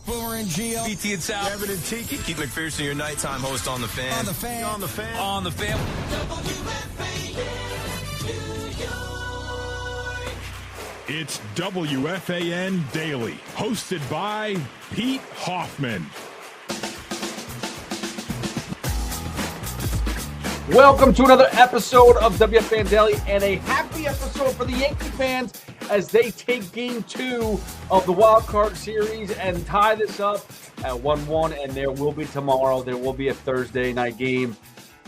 Boomer and Gio. BT and Sal. Evan and Tiki. Keith McPherson, your nighttime host on The Fan. On The Fan. On the fan. On The Fan. It's WFAN Daily, hosted by Pete Hoffman. Welcome to another episode of WFAN Daily, and a happy episode for the Yankee fans as they take Game 2 of the Wild Card Series and tie this up at 1-1. And there will be tomorrow. There will be a Thursday night game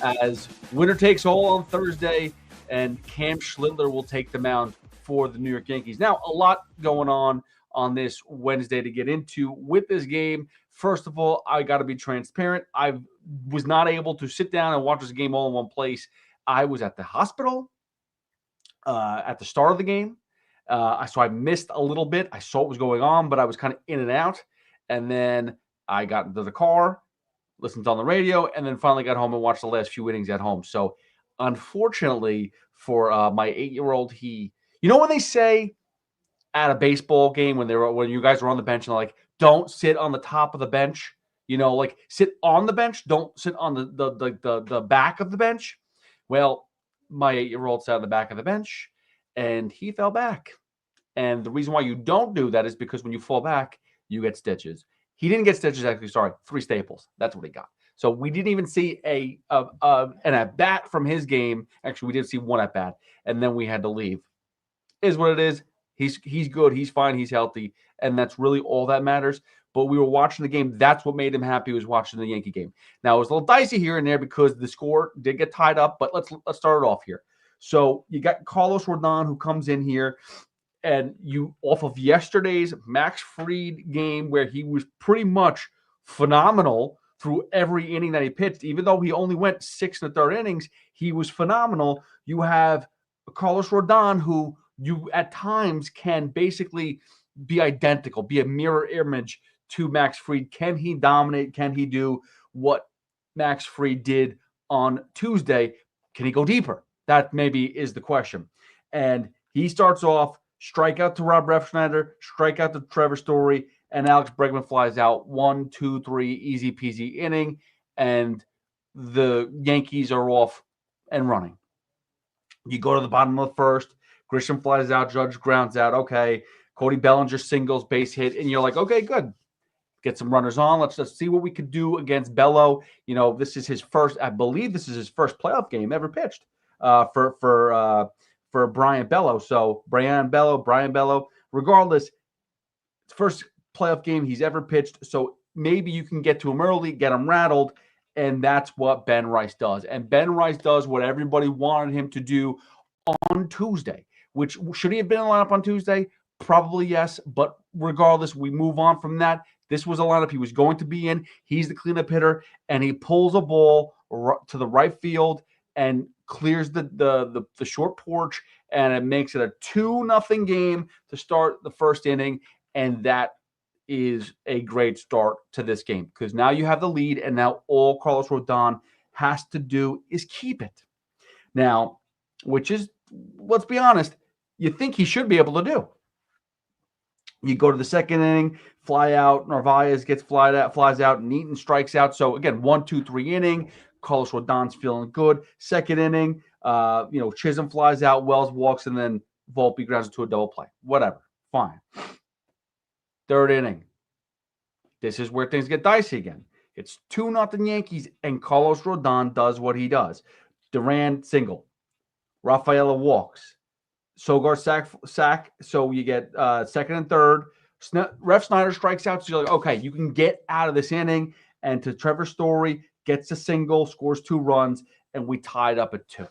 as winner takes all on Thursday, and Cam Schlittler will take the mound for the New York Yankees. Now, a lot going on this Wednesday to get into with this game. First of all, I got to be transparent. I was not able to sit down and watch this game all in one place. I was at the hospital at the start of the game. So I missed a little bit. I saw what was going on, but I was kind of in and out. And then I got into the car, listened on the radio, and then finally got home and watched the last few innings at home. So unfortunately for my 8-year-old, when they say at a baseball game when you guys are on the bench and they're like, don't sit on the top of the bench, like sit on the bench, don't sit on the back of the bench. Well, my 8-year-old sat on the back of the bench and he fell back. And the reason why you don't do that is because when you fall back, you get stitches. He didn't get stitches, actually, sorry, 3 staples. That's what he got. So we didn't even see an at-bat from his game. Actually, we did see one at-bat, and then we had to leave. Is what it is. He's good. He's fine. He's healthy. And that's really all that matters. But we were watching the game. That's what made him happy, was watching the Yankee game. Now, it was a little dicey here and there because the score did get tied up. But let's start it off here. So you got Carlos Rodon, who comes in here. And you, off of yesterday's Max Fried game, where he was pretty much phenomenal through every inning that he pitched, even though he only went 6 1/3 innings, he was phenomenal. You have Carlos Rodon, who you at times can basically be identical, be a mirror image to Max Fried. Can he dominate? Can he do what Max Fried did on Tuesday? Can he go deeper? That maybe is the question. And he starts off, strikeout to Rob Refsnyder, strikeout to Trevor Story, and Alex Bregman flies out. 1, 2, 3, easy peasy inning, and the Yankees are off and running. You go to the bottom of the first, Grisham flies out, Judge grounds out. Okay, Cody Bellinger singles, base hit, and you're like, okay, good. Get some runners on. Let's just see what we could do against Bello. This is his first, I believe this is his first playoff game ever pitched for Brian Bello. So Brian Bello, regardless, first playoff game he's ever pitched. So maybe you can get to him early, get him rattled, and that's what Ben Rice does. And Ben Rice does what everybody wanted him to do on Tuesday, which should he have been in the lineup on Tuesday? Probably yes, but regardless, we move on from that. This was a lineup he was going to be in. He's the cleanup hitter, and he pulls a ball to the right field and clears the short porch, and it makes it a 2-0 game to start the first inning, and that is a great start to this game because now you have the lead, and now all Carlos Rodon has to do is keep it. Now, which is, let's be honest, you think he should be able to do. You go to the second inning, fly out, Narvaez flies out, and Eaton strikes out. So again, 1, 2, 3 inning. Carlos Rodon's feeling good. Second inning, Chisholm flies out, Wells walks, and then Volpe grounds into a double play. Whatever, fine. Third inning. This is where things get dicey again. It's 2-0 Yankees, and Carlos Rodon does what he does. Duran single. Rafaela walks. Sogard sack. So you get second and third. Refsnyder strikes out. So you're like, okay, you can get out of this inning. And to Trevor Story, gets a single, scores 2 runs, and we tied up at 2.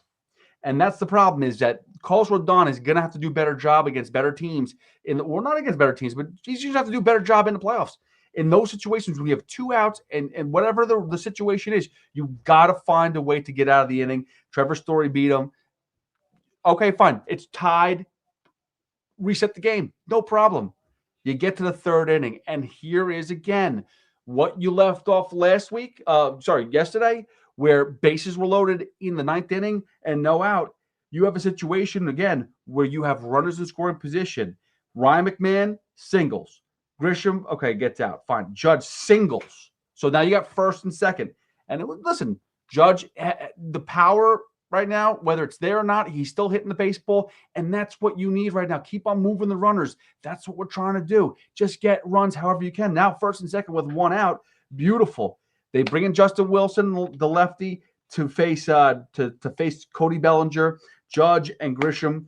And that's the problem, is that Carlos Rodon is going to have to do a better job against better teams. Not against better teams, but he's going to have to do a better job in the playoffs. In those situations, when you have 2 outs and whatever the situation is, you got to find a way to get out of the inning. Trevor Story beat him. Okay, fine. It's tied. Reset the game. No problem. You get to the third inning, and here is again what you left off yesterday, where bases were loaded in the 9th inning and no out. You have a situation again where you have runners in scoring position. Ryan McMahon singles. Grisham, okay, gets out. Fine. Judge singles. So now you got first and second. And listen, Judge, the power right now, whether it's there or not, he's still hitting the baseball. And that's what you need right now. Keep on moving the runners. That's what we're trying to do. Just get runs however you can. Now, first and second with one out. Beautiful. They bring in Justin Wilson, the lefty, to face face Cody Bellinger. Judge and Grisham.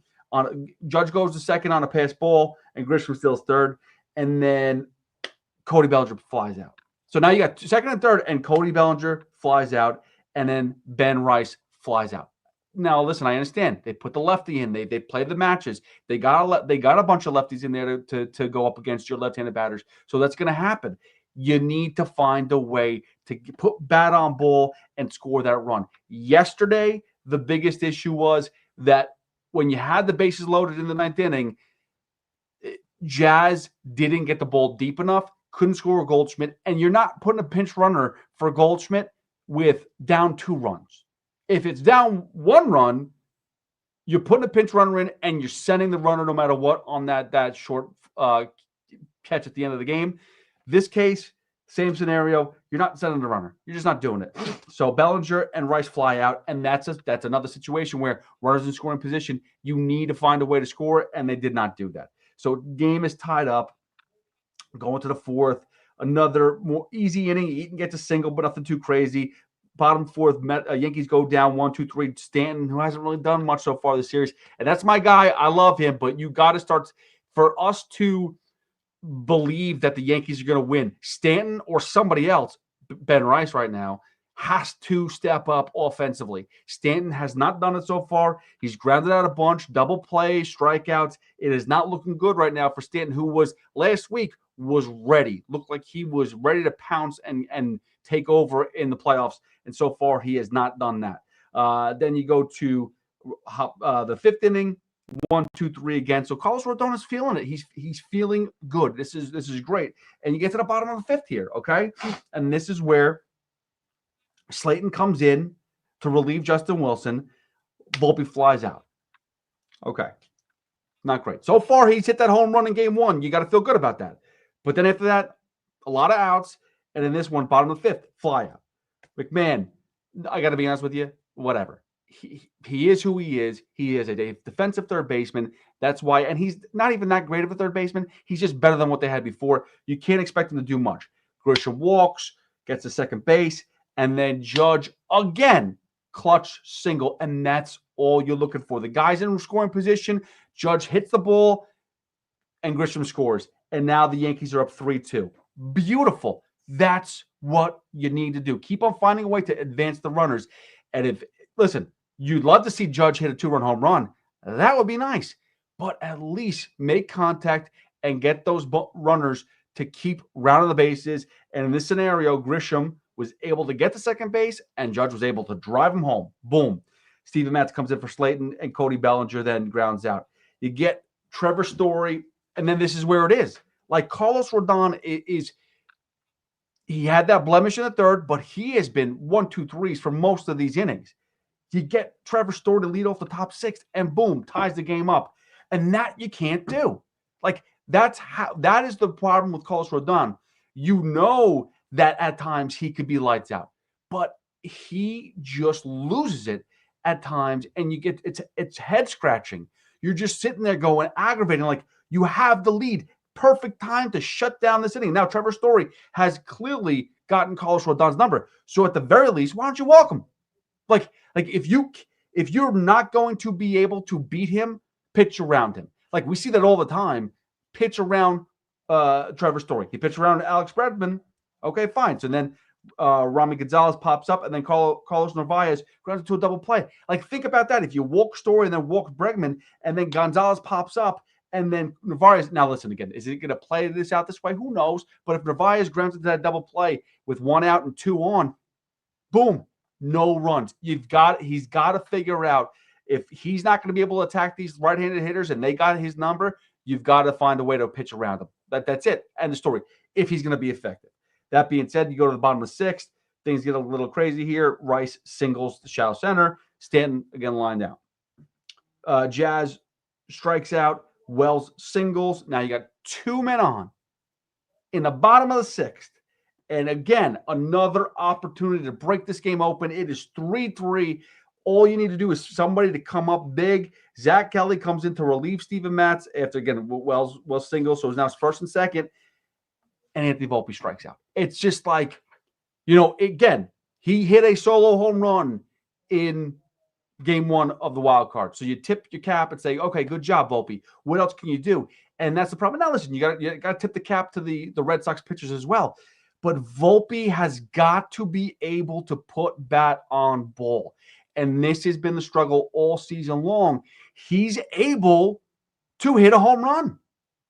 Judge goes to second on a pass ball, and Grisham steals third. And then Cody Bellinger flies out. So now you got second and third, and Cody Bellinger flies out, and then Ben Rice flies out. Now, listen, I understand. They put the lefty in. They played the matches. They got a bunch of lefties in there to go up against your left-handed batters. So that's going to happen. You need to find a way to put bat on ball and score that run. Yesterday, the biggest issue was that when you had the bases loaded in the ninth inning, Jazz didn't get the ball deep enough, couldn't score a Goldschmidt, and you're not putting a pinch runner for Goldschmidt with down 2 runs. If it's down 1 run, you're putting a pinch runner in and you're sending the runner no matter what on that short catch at the end of the game. This case, same scenario. You're not sending the runner. You're just not doing it. So Bellinger and Rice fly out, and that's another situation where runners in scoring position, you need to find a way to score, and they did not do that. So game is tied up. Going to the fourth, another more easy inning. Eaton gets a single, but nothing too crazy. Bottom fourth, Yankees go down 1-2-3. Stanton, who hasn't really done much so far this series, and that's my guy. I love him, but you got to start for us to believe that the Yankees are going to win. Stanton or somebody else, Ben Rice right now, has to step up offensively. Stanton has not done it so far. He's grounded out a bunch, double plays, strikeouts. It is not looking good right now for Stanton, who was last week was ready. Looked like he was ready to pounce and take over in the playoffs. And so far, he has not done that. Then you go to the fifth inning, 1-2-3 again. So Carlos Rodon is feeling it. He's feeling good. This is great. And you get to the bottom of the fifth here, okay? And this is where Slayton comes in to relieve Justin Wilson. Volpe flies out. Okay. Not great. So far, he's hit that home run in game 1. You got to feel good about that. But then after that, a lot of outs. And in this one, bottom of the fifth, fly out. McMahon, I got to be honest with you, whatever. He is who he is. He is a defensive third baseman. That's why, and he's not even that great of a third baseman. He's just better than what they had before. You can't expect him to do much. Grisham walks, gets to second base, and then Judge again, clutch single, and that's all you're looking for. The guy's in scoring position. Judge hits the ball, and Grisham scores. And now the Yankees are up 3-2. Beautiful. That's what you need to do. Keep on finding a way to advance the runners. And listen, you'd love to see Judge hit a 2-run home run. That would be nice. But at least make contact and get those runners to keep rounding the bases. And in this scenario, Grisham was able to get to second base, and Judge was able to drive him home. Boom. Steven Matz comes in for Slayton, and Cody Bellinger then grounds out. You get Trevor Story, and then this is where it is. Like Carlos Rodon he had that blemish in the third, but he has been 1-2-3s for most of these innings. You get Trevor Story to lead off the top 6, and boom, ties the game up. And that you can't do. Like, that is the problem with Carlos Rodon. You know that at times he could be lights out, but he just loses it at times, and you get it's head scratching. You're just sitting there going aggravating, like you have the lead. Perfect time to shut down this inning. Now, Trevor Story has clearly gotten Carlos Rodon's number. So at the very least, why don't you walk him? Like if you're not going to be able to beat him, pitch around him. Like we see that all the time. Pitch around Trevor Story. He pitched around Alex Bregman. Okay, fine. So then Rami Gonzalez pops up, and then Carlos Narvaez grounds into a double play. Like, think about that. If you walk Story and then walk Bregman, and then Gonzalez pops up, and then Narvaez, now listen again, is he going to play this out this way? Who knows? But if Narvaez grounds into that double play with 1 out and 2 on, boom, no runs. He's got to figure out, if he's not going to be able to attack these right-handed hitters and they got his number, you've got to find a way to pitch around him. That's it. End of story. If he's going to be effective. That being said, you go to the bottom of the 6th. Things get a little crazy here. Rice singles to shallow center. Stanton again lined out. Jazz strikes out. Wells singles. Now you got 2 men on. in the bottom of the 6th. And again, another opportunity to break this game open. It is 3-3. All you need to do is somebody to come up big. Zach Kelly comes in to relieve Steven Matz after, again, Wells single, so it's now first and second. And Anthony Volpe strikes out. It's just like, again, he hit a solo home run in game 1 of the wild card. So you tip your cap and say, okay, good job, Volpe. What else can you do? And that's the problem. Now, listen, you got to tip the cap to the Red Sox pitchers as well. But Volpe has got to be able to put bat on ball. And this has been the struggle all season long. He's able to hit a home run.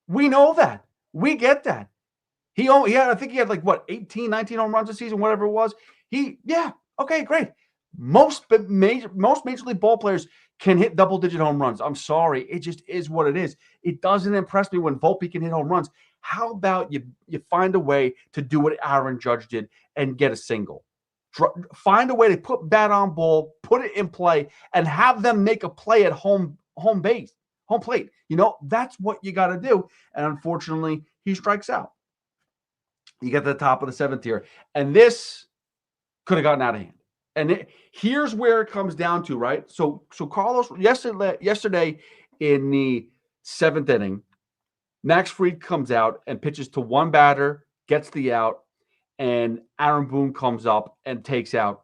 We know that. We get that. I think he had 18, 19 home runs a season, whatever it was. Okay, great. Most major league ball players can hit double-digit home runs. I'm sorry. It just is what it is. It doesn't impress me when Volpe can hit home runs. How about you find a way to do what Aaron Judge did and get a single? Find a way to put bat on ball, put it in play, and have them make a play at home plate. That's what you got to do. And unfortunately, he strikes out. You get to the top of the 7th here. And this could have gotten out of hand. And here's where it comes down to, right? So Carlos, yesterday in the 7th inning, Max Fried comes out and pitches to one batter, gets the out, and Aaron Boone comes up and takes out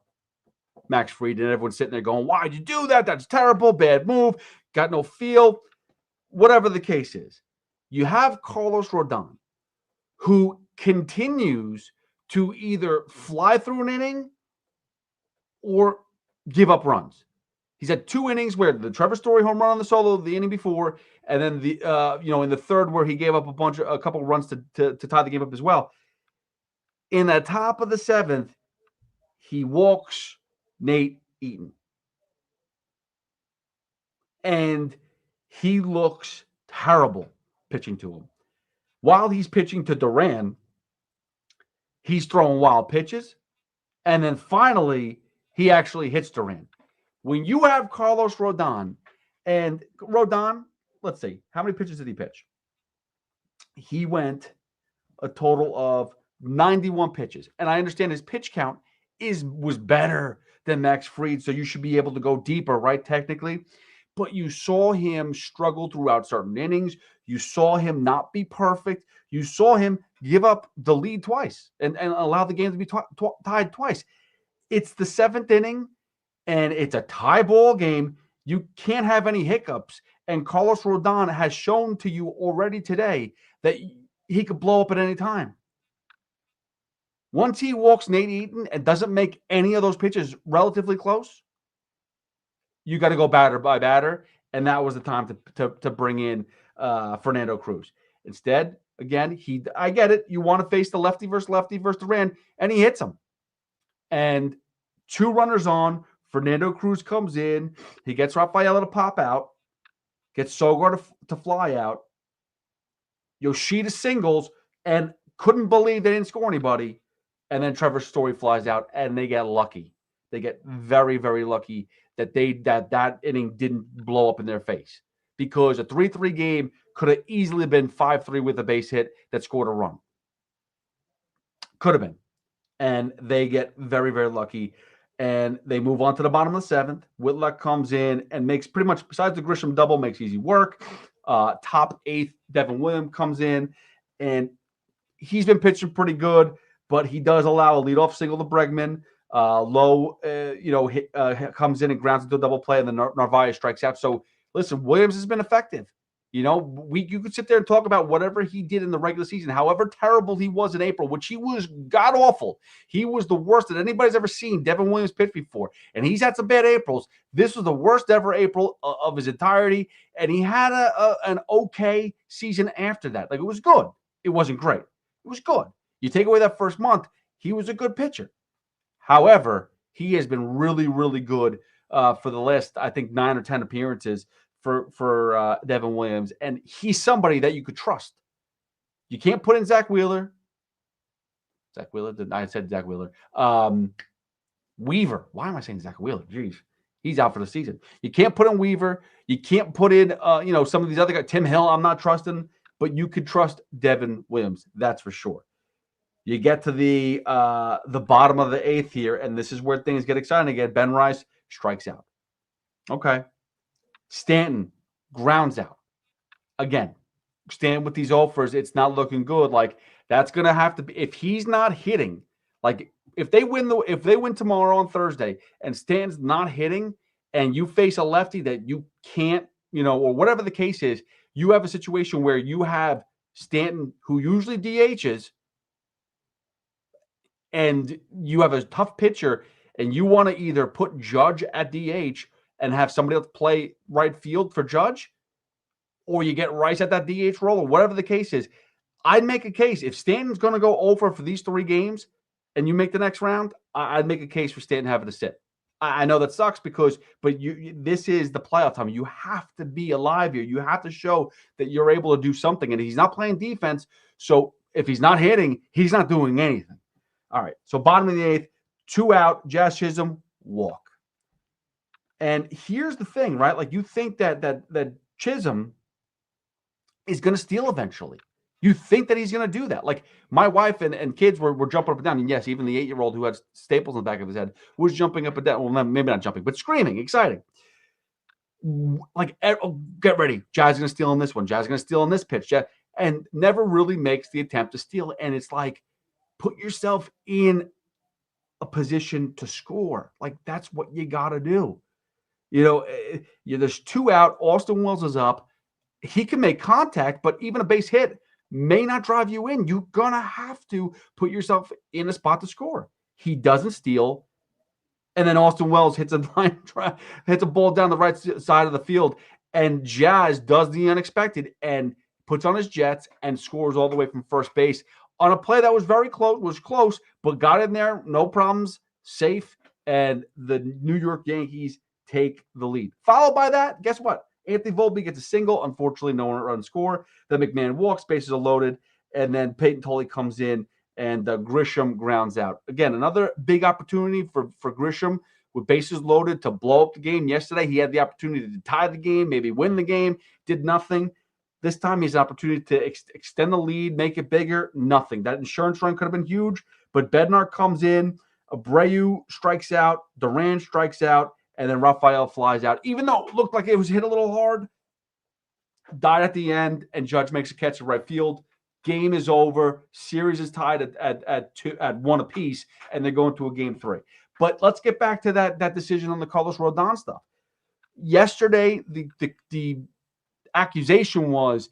Max Fried. And everyone's sitting there going, why'd you do that? That's terrible. Bad move. Got no feel. Whatever the case is. You have Carlos Rodon, who continues to either fly through an inning or give up runs. He's had 2 innings where the Trevor Story home run on the solo the inning before, and then in the third where he gave up a couple runs to tie the game up as well. In the top of the 7th, he walks Nate Eaton. And he looks terrible pitching to him. While he's pitching to Duran, he's throwing wild pitches. And then finally, he actually hits Duran. When you have Carlos Rodon, and Rodon, let's see, how many pitches did he pitch? He went a total of 91 pitches. And I understand his pitch count was better than Max Fried, so you should be able to go deeper, right, technically? But you saw him struggle throughout certain innings. You saw him not be perfect. You saw him give up the lead twice and allow the game to be tied twice. It's the 7th inning, and it's a tie ball game. You can't have any hiccups. And Carlos Rodon has shown to you already today that he could blow up at any time. Once he walks Nate Eaton and doesn't make any of those pitches relatively close, you got to go batter by batter, and that was the time to bring in Fernando Cruz. Instead, again, I get it. You want to face the lefty versus Duran, and he hits him. And 2 runners on, Fernando Cruz comes in. He gets Rafaela to pop out, gets Sogard to fly out. Yoshida singles and couldn't believe they didn't score anybody. And then Trevor Story flies out, and they get lucky. They get very, very lucky that that inning didn't blow up in their face, because a 3-3 game could have easily been 5-3 with a base hit that scored a run. Could have been. And they get very, very lucky, and they move on to the bottom of the 7th. Whitlock comes in and makes pretty much, besides the Grisham double, makes easy work. Top 8th, Devin Williams comes in, and he's been pitching pretty good, but he does allow a leadoff single to Bregman. Comes in and grounds into a double play, and then Narvaez strikes out. So, listen, Williams has been effective. You could sit there and talk about whatever he did in the regular season, however terrible he was in April, which he was god-awful. He was the worst that anybody's ever seen Devin Williams pitch before, and he's had some bad Aprils. This was the worst ever April of his entirety, and he had an okay season after that. It was good. It wasn't great. It was good. You take away that first month, he was a good pitcher. However, he has been really, really good for the last, I think, 9 or 10 appearances for Devin Williams. And he's somebody that you could trust. You can't put in Zach Wheeler. I said Zach Wheeler. Weaver. Why am I saying Zach Wheeler? Jeez. He's out for the season. You can't put in Weaver. You can't put in, some of these other guys. Tim Hill, I'm not trusting. But you could trust Devin Williams. That's for sure. You get to the bottom of the 8th here, and this is where things get exciting again. Ben Rice strikes out. Okay. Stanton grounds out. Again, Stanton with these offers, it's not looking good. Like, that's going to have to be, if he's not hitting, like if they win tomorrow on Thursday and Stanton's not hitting and you face a lefty that you can't, or whatever the case is, you have a situation where you have Stanton, who usually DHs, and you have a tough pitcher, and you want to either put Judge at DH and have somebody else play right field for Judge, or you get Rice at that DH role, or whatever the case is. I'd make a case. If Stanton's going to go over for these 3 games and you make the next round, I'd make a case for Stanton having to sit. I know that sucks but this is the playoff time. You have to be alive here. You have to show that you're able to do something. And he's not playing defense. So if he's not hitting, he's not doing anything. All right. So bottom of the 8th, 2 out, Jazz Chisholm, walk. And here's the thing, right? Like, you think that Chisholm is going to steal eventually. You think that he's going to do that. Like, my wife and kids were jumping up and down. And yes, even the 8-year-old who had staples in the back of his head was jumping up and down. Well, maybe not jumping, but screaming, exciting. Like, get ready. Jazz is going to steal in this one. Jazz is going to steal in this pitch. And never really makes the attempt to steal. And it's like, put yourself in a position to score. Like, that's what you got to do. There's 2 out. Austin Wells is up. He can make contact, but even a base hit may not drive you in. You're going to have to put yourself in a spot to score. He doesn't steal. And then Austin Wells hits a ball down the right side of the field. And Jazz does the unexpected and puts on his jets and scores all the way from first base on a play that was very close, but got in there, no problems, safe. And the New York Yankees take the lead. Followed by that, guess what? Anthony Volpe gets a single. Unfortunately, no run score. Then McMahon walks, bases are loaded, and then Peyton Tully comes in, and Grisham grounds out. Again, another big opportunity for Grisham with bases loaded to blow up the game. Yesterday, he had the opportunity to tie the game, maybe win the game, did nothing. This time, he has an opportunity to extend the lead, make it bigger, nothing. That insurance run could have been huge, but Bednar comes in, Abreu strikes out, Duran strikes out, and then Raphael flies out. Even though it looked like it was hit a little hard, died at the end, and Judge makes a catch at right field. Game is over. Series is tied at 1 apiece, and they're going to a game 3. But let's get back to that decision on the Carlos Rodon stuff. Yesterday, the accusation was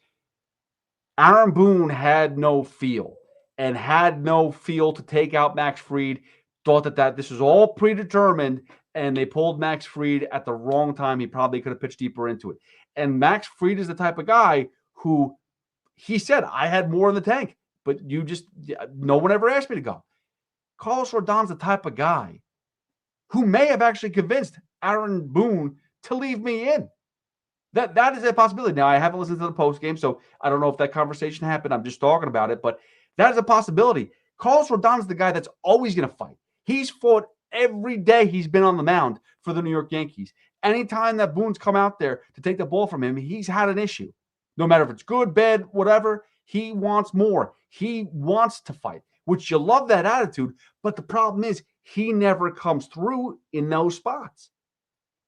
Aaron Boone had no feel to take out Max Fried, thought that this was all predetermined, and they pulled Max Fried at the wrong time. He probably could have pitched deeper into it. And Max Fried is the type of guy who, he said, I had more in the tank, but no one ever asked me to go. Carlos Rodon's the type of guy who may have actually convinced Aaron Boone to leave me in. That is a possibility. Now, I haven't listened to the post game, so I don't know if that conversation happened. I'm just talking about it, but that is a possibility. Carlos Rodon's the guy that's always going to fight. He's fought every day he's been on the mound for the New York Yankees. Anytime that Boone's come out there to take the ball from him, he's had an issue. No matter if it's good, bad, whatever, he wants more. He wants to fight, which you love that attitude. But the problem is he never comes through in those spots.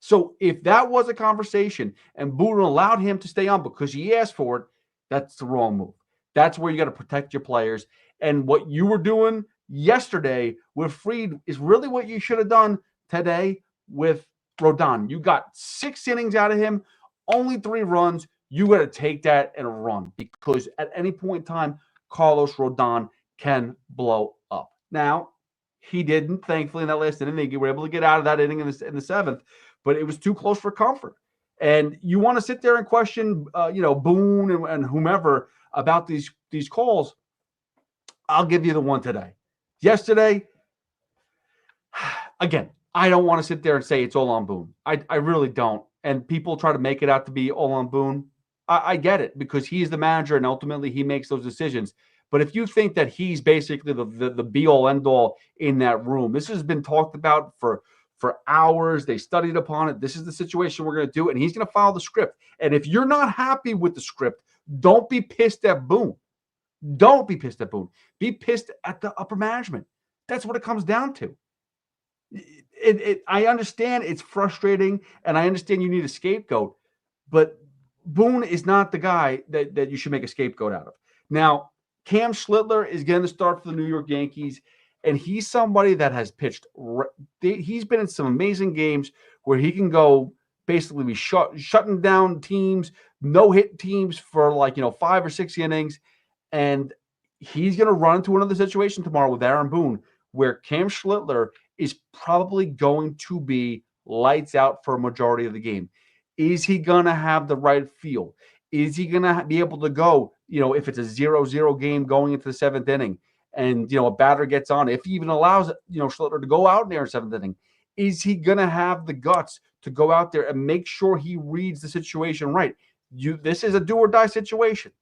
So if that was a conversation and Boone allowed him to stay on because he asked for it, that's the wrong move. That's where you got to protect your players. And what you were doing yesterday with Fried is really what you should have done today with Rodon. You got 6 innings out of him, only 3 runs. You got to take that and run, because at any point in time, Carlos Rodon can blow up. Now, he didn't, thankfully, in that last inning. They were able to get out of that inning in the 7th, but it was too close for comfort. And you want to sit there and question, Boone and whomever about these calls. I'll give you the one today. Yesterday, again, I don't want to sit there and say it's all on Boone. I really don't. And people try to make it out to be all on Boone. I get it, because he's the manager and ultimately he makes those decisions. But if you think that he's basically the be-all, end-all in that room, this has been talked about for hours. They studied upon it. This is the situation we're going to do, and he's going to follow the script. And if you're not happy with the script, don't be pissed at Boone. Don't be pissed at Boone. Be pissed at the upper management. That's what it comes down to. I understand it's frustrating, and I understand you need a scapegoat, but Boone is not the guy that you should make a scapegoat out of. Now, Cam Schlittler is getting the start for the New York Yankees, and he's somebody that has pitched. He's been in some amazing games where he can go basically be shutting down teams, no-hit teams for 5 or 6 innings, and he's going to run into another situation tomorrow with Aaron Boone where Cam Schlittler is probably going to be lights out for a majority of the game. Is he going to have the right feel? Is he going to be able to go, if it's a 0-0 game going into the 7th inning and, a batter gets on, if he even allows, Schlittler to go out there in 7th inning, is he going to have the guts to go out there and make sure he reads the situation right? This is a do or die situation.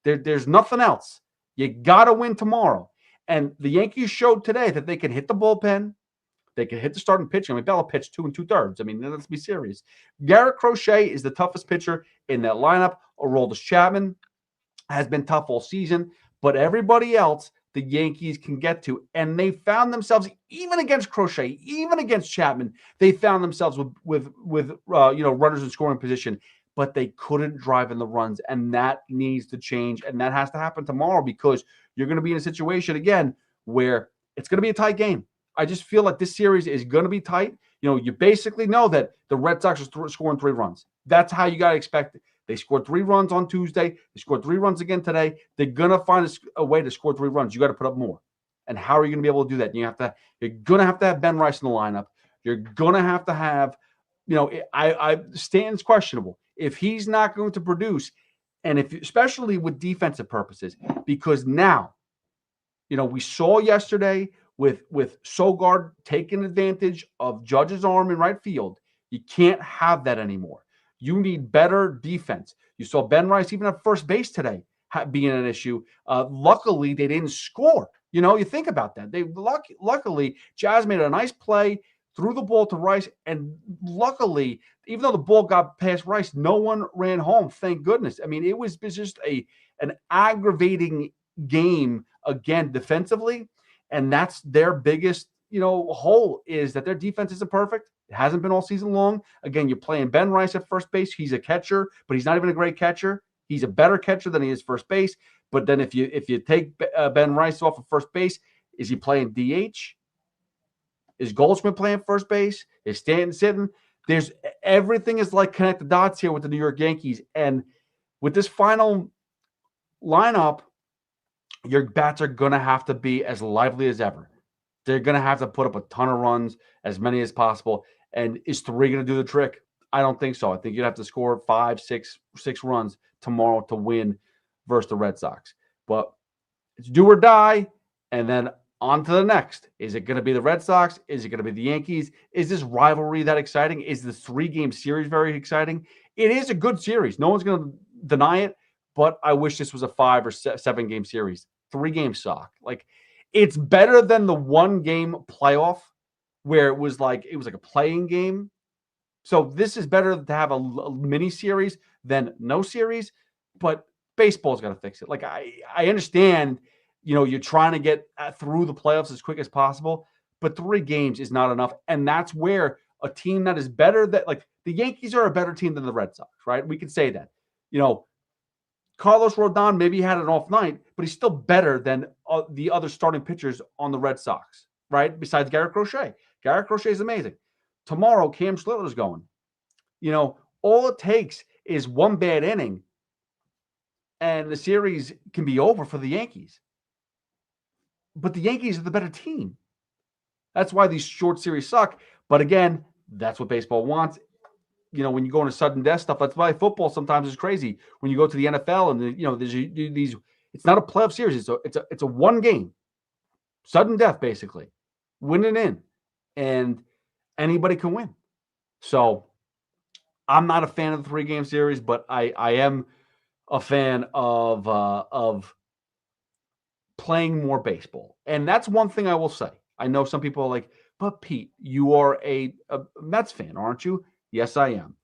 There's nothing else. You got to win tomorrow. And the Yankees showed today that they can hit the bullpen. They can hit the starting pitching. I mean, Bella pitched 2 2/3. I mean, let's be serious. Garrett Crochet is the toughest pitcher in that lineup. Aroldis Chapman has been tough all season. But everybody else, the Yankees can get to. And they found themselves, even against Crochet, even against Chapman, they found themselves with runners in scoring position. But they couldn't drive in the runs. And that needs to change. And that has to happen tomorrow because you're going to be in a situation, again, where it's going to be a tight game. I just feel like this series is going to be tight. You basically know that the Red Sox are scoring 3 runs. That's how you got to expect it. They scored 3 runs on Tuesday. They scored 3 runs again today. They're going to find a way to score 3 runs. You got to put up more. And how are you going to be able to do that? You're going to have to have Ben Rice in the lineup. You're going to have, Stanton's questionable. If he's not going to produce, and especially with defensive purposes, because now, we saw yesterday with Sogard taking advantage of Judge's arm in right field. You can't have that anymore. You need better defense. You saw Ben Rice even at first base today being an issue. Luckily, they didn't score. You think about that. Luckily, Jazz made a nice play, threw the ball to Rice, and luckily, even though the ball got past Rice, no one ran home. Thank goodness. I mean, it was just an aggravating game again defensively, and that's their biggest hole is that their defense isn't perfect. It hasn't been all season long. Again, you're playing Ben Rice at first base. He's a catcher, but he's not even a great catcher. He's a better catcher than he is first base. But then if you take Ben Rice off of first base, is he playing DH? Is Goldschmidt playing first base? Is Stanton sitting? Everything is like connect the dots here with the New York Yankees. And with this final lineup, your bats are going to have to be as lively as ever. They're going to have to put up a ton of runs, as many as possible. And is 3 going to do the trick? I don't think so. I think you'd have to score 5, 6 runs tomorrow to win versus the Red Sox. But it's do or die, and then on to the next. Is it going to be the Red Sox? Is it going to be the Yankees? Is this rivalry that exciting? Is the 3-game series very exciting? It is a good series. No one's going to deny it, but I wish this was a 5 or 7-game series. 3 games suck. It's better than the 1-game playoff where it was like a playing game. So this is better to have a mini series than no series, but baseball's got to fix it. I understand, you're trying to get through the playoffs as quick as possible, but 3 games is not enough. And that's where a team that is better the Yankees are a better team than the Red Sox, right? We could say that. Carlos Rodon maybe had an off night, but he's still better than the other starting pitchers on the Red Sox, right? Besides Garrett Crochet. Garrett Crochet is amazing. Tomorrow, Cam Schlittler's going. All it takes is 1 bad inning, and the series can be over for the Yankees. But the Yankees are the better team. That's why these short series suck. But again, that's what baseball wants. When you go into sudden death stuff, that's why football sometimes is crazy. When you go to the NFL and there's these, it's not a playoff series. It's a 1 game, sudden death basically, win it in, and anybody can win. So I'm not a fan of the 3-game series, but I am a fan of playing more baseball, and that's one thing I will say. I know some people are like, but Pete, you are a Mets fan, aren't you? Yes, I am.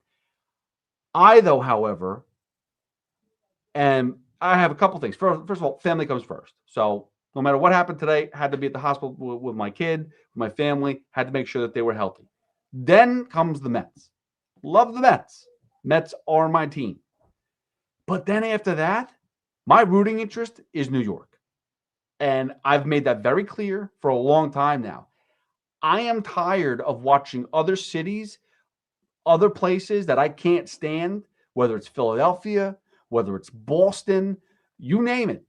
I, though, however, am I have a couple things. First of all, family comes first. So no matter what happened today, had to be at the hospital with my kid, my family, had to make sure that they were healthy. Then comes the Mets. Love the Mets. Mets are my team. But then after that, my rooting interest is New York. And I've made that very clear for a long time now. I am tired of watching other cities, other places that I can't stand, whether it's Philadelphia, whether it's Boston, you name it.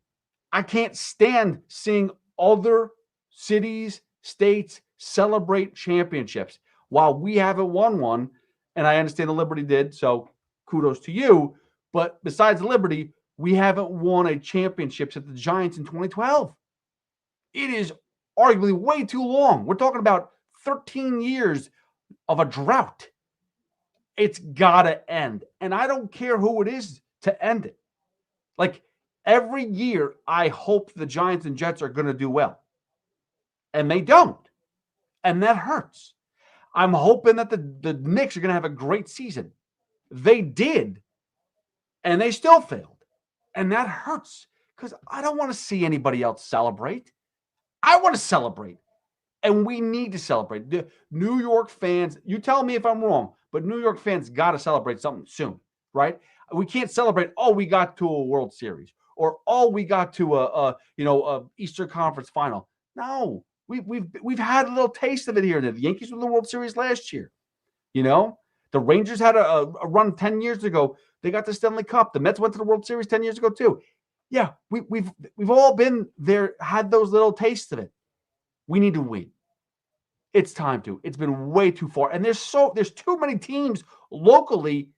I can't stand seeing other cities, states celebrate championships while we haven't won one. And I understand the Liberty did, so kudos to you. But besides Liberty, we haven't won a championship since the Giants in 2012. It is arguably way too long. We're talking about 13 years of a drought. It's got to end. And I don't care who it is to end it. Like every year, I hope the Giants and Jets are going to do well. And they don't. And that hurts. I'm hoping that the Knicks are going to have a great season. They did. And they still failed. And that hurts because I don't want to see anybody else celebrate. I want to celebrate. And we need to celebrate. The New York fans, you tell me if I'm wrong, but New York fans got to celebrate something soon, right? We can't celebrate, oh, we got to a World Series or, oh, we got to a Eastern Conference final. No, we've had a little taste of it here. The Yankees won the World Series last year. You know, the Rangers had a run 10 years ago. They got the Stanley Cup. The Mets went to the World Series 10 years ago too. Yeah, we've all been there, had those little tastes of it. We need to win. It's time to. It's been way too far. And there's too many teams locally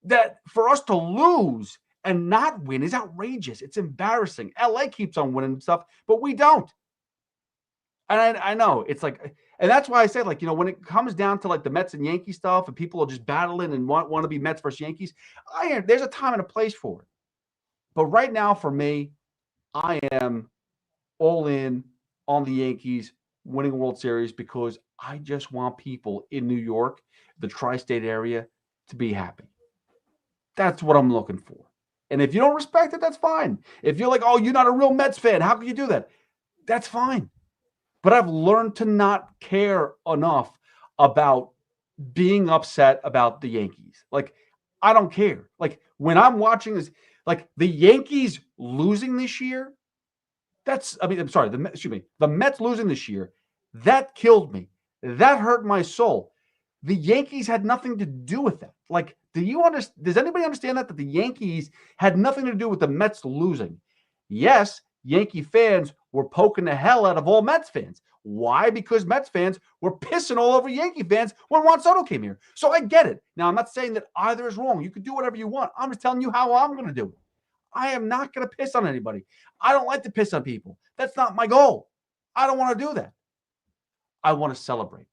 that for us to lose and not win is outrageous. It's embarrassing. LA keeps on winning and stuff, but we don't. And I know it's like, and that's why I say, like, when it comes down to like the Mets and Yankee stuff and people are just battling and want to be Mets versus Yankees, there's a time and a place for it. But right now for me, I am all in on the Yankees winning a World Series because I just want people in New York, the tri-state area, to be happy. That's what I'm looking for. And if you don't respect it, that's fine. If you're like, oh, you're not a real Mets fan, how can you do that? That's fine. But I've learned to not care enough about being upset about the Yankees. Like, I don't care. Like, when I'm watching this, like the Yankees losing this year, the Mets losing this year, that killed me. That hurt my soul. The Yankees had nothing to do with that. Like, does anybody understand that the Yankees had nothing to do with the Mets losing? Yes, Yankee fans were poking the hell out of all Mets fans. Why? Because Mets fans were pissing all over Yankee fans when Juan Soto came here. So I get it. Now, I'm not saying that either is wrong. You can do whatever you want. I'm just telling you how I'm going to do it. I am not going to piss on anybody. I don't like to piss on people. That's not my goal. I don't want to do that. I want to celebrate.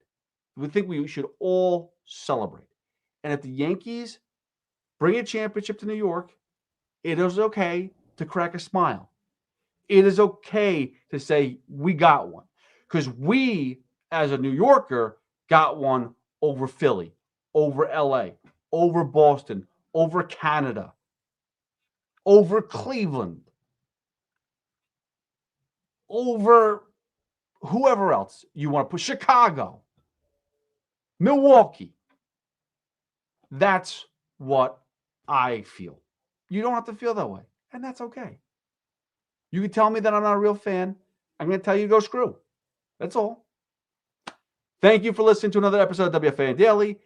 We think we should all celebrate. And if the Yankees bring a championship to New York, it is okay to crack a smile. It is okay to say we got one. Because we, as a New Yorker, got one over Philly, over LA, over Boston, over Canada, over Cleveland, over whoever else you want to put, Chicago, Milwaukee. That's what I feel. You don't have to feel that way, and that's okay. You can tell me that I'm not a real fan. I'm going to tell you to go screw. That's all. Thank you for listening to another episode of WFAN Daily.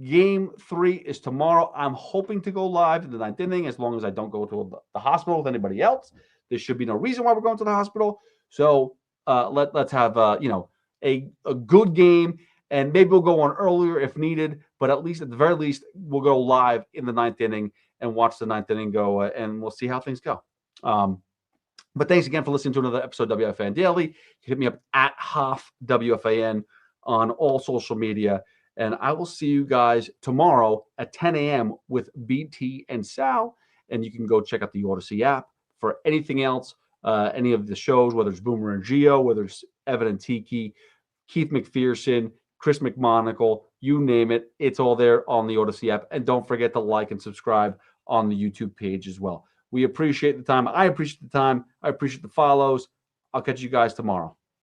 Game 3 is tomorrow. I'm hoping to go live in the 9th inning as long as I don't go to the hospital with anybody else. There should be no reason why we're going to the hospital. So let's have a good game, and maybe we'll go on earlier if needed. But at the very least, we'll go live in the 9th inning and watch the 9th inning go, and we'll see how things go. But thanks again for listening to another episode of WFAN Daily. You can hit me up at Hoff WFAN on all social media. And I will see you guys tomorrow at 10 a.m. with BT and Sal. And you can go check out the Odyssey app for anything else, any of the shows, whether it's Boomer and Gio, whether it's Evan and Tiki, Keith McPherson, Chris McMonagle, you name it. It's all there on the Odyssey app. And don't forget to like and subscribe on the YouTube page as well. We appreciate the time. I appreciate the time. I appreciate the follows. I'll catch you guys tomorrow.